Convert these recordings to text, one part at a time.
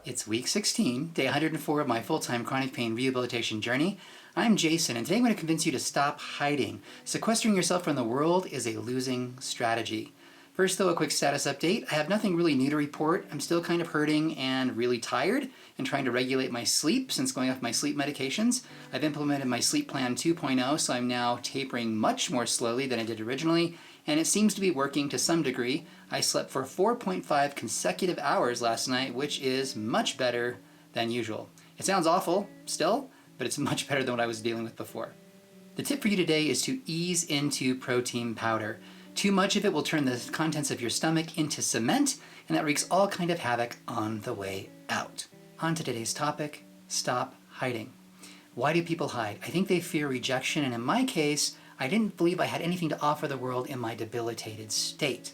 It's week 16, day 104 of my full-time chronic pain rehabilitation journey. I'm Jason, and today I'm going to convince you to stop hiding. Sequestering yourself from the world is a losing strategy. First, though, a quick status update. I have nothing really new to report. I'm still kind of hurting and really tired and trying to regulate my sleep since going off my sleep medications. I've implemented my sleep plan 2.0, so I'm now tapering much more slowly than I did originally, and it seems to be working to some degree. I slept for 4.5 consecutive hours last night, which is much better than usual. It sounds awful still, but it's much better than what I was dealing with before. The tip for you today is to ease into protein powder. Too much of it will turn the contents of your stomach into cement, and that wreaks all kind of havoc on the way out. On to today's topic, stop hiding. Why do people hide? I think they fear rejection, and in my case, I didn't believe I had anything to offer the world in my debilitated state.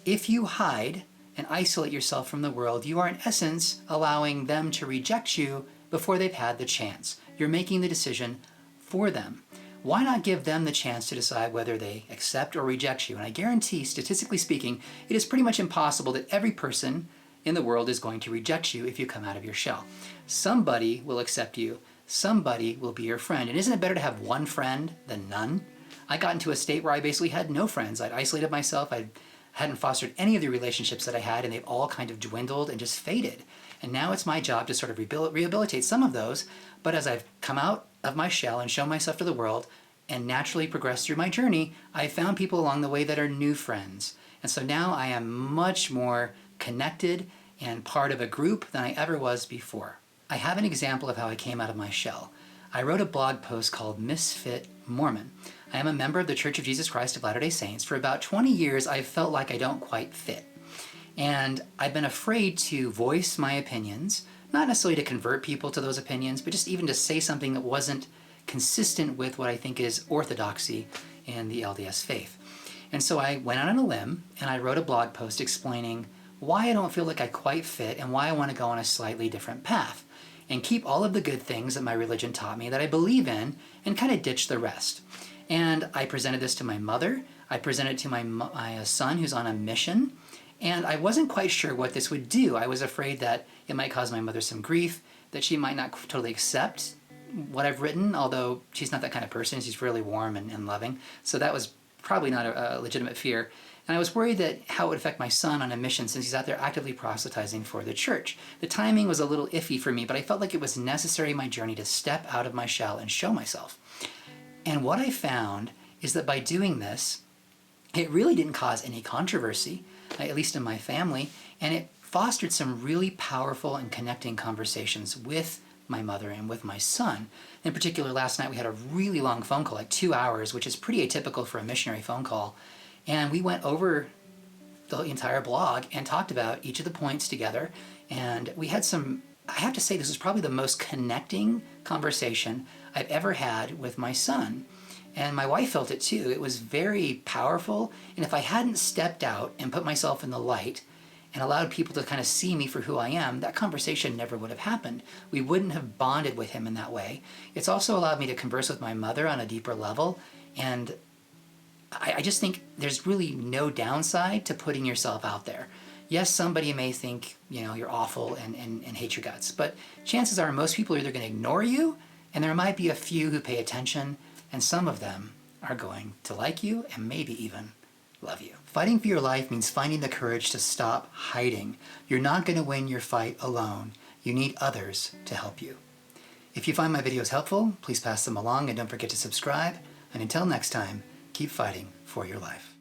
If you hide and isolate yourself from the world, you are in essence allowing them to reject you before they've had the chance. You're making the decision for them. Why not give them the chance to decide whether they accept or reject you? And I guarantee, statistically speaking, it is pretty much impossible that every person in the world is going to reject you if you come out of your shell. Somebody will accept you. Somebody will be your friend. And isn't it better to have one friend than none? I got into a state where I basically had no friends. I'd isolated myself. I hadn't fostered any of the relationships that I had, and they've all kind of dwindled and just faded. And now it's my job to sort of rehabilitate some of those. But as I've come out of my shell and shown myself to the world and naturally progressed through my journey, I've found people along the way that are new friends. And so now I am much more connected and part of a group than I ever was before. I have an example of how I came out of my shell. I wrote a blog post called Misfit Mormon. I am a member of the Church of Jesus Christ of Latter-day Saints. For about 20 years, I've felt like I don't quite fit. And I've been afraid to voice my opinions, not necessarily to convert people to those opinions, but just even to say something that wasn't consistent with what I think is orthodoxy in the LDS faith. And so I went out on a limb and I wrote a blog post explaining why I don't feel like I quite fit and why I want to go on a slightly different path and keep all of the good things that my religion taught me that I believe in and kind of ditch the rest. And I presented this to my mother. I presented it to my son who's on a mission. And I wasn't quite sure what this would do. I was afraid that it might cause my mother some grief, that she might not totally accept what I've written, although she's not that kind of person. She's really warm and loving. So that was probably not a legitimate fear. And I was worried that how it would affect my son on a mission since he's out there actively proselytizing for the church. The timing was a little iffy for me, but I felt like it was necessary in my journey to step out of my shell and show myself. And what I found is that by doing this, it really didn't cause any controversy, at least in my family, and it fostered some really powerful and connecting conversations with my mother and with my son. In particular, last night we had a really long phone call, like 2 hours, which is pretty atypical for a missionary phone call. And we went over the entire blog and talked about each of the points together. And we had some, I have to say, this was probably the most connecting conversation I've ever had with my son. And my wife felt it too. It was very powerful. And if I hadn't stepped out and put myself in the light and allowed people to kind of see me for who I am, that conversation never would have happened. We wouldn't have bonded with him in that way. It's also allowed me to converse with my mother on a deeper level. And I just think there's really no downside to putting yourself out there. Yes, somebody may think, you're awful and hate your guts, but chances are most people are either going to ignore you, and there might be a few who pay attention, and some of them are going to like you and maybe even love you. Fighting for your life means finding the courage to stop hiding. You're not going to win your fight alone. You need others to help you. If you find my videos helpful, please pass them along and don't forget to subscribe. And until next time, keep fighting for your life.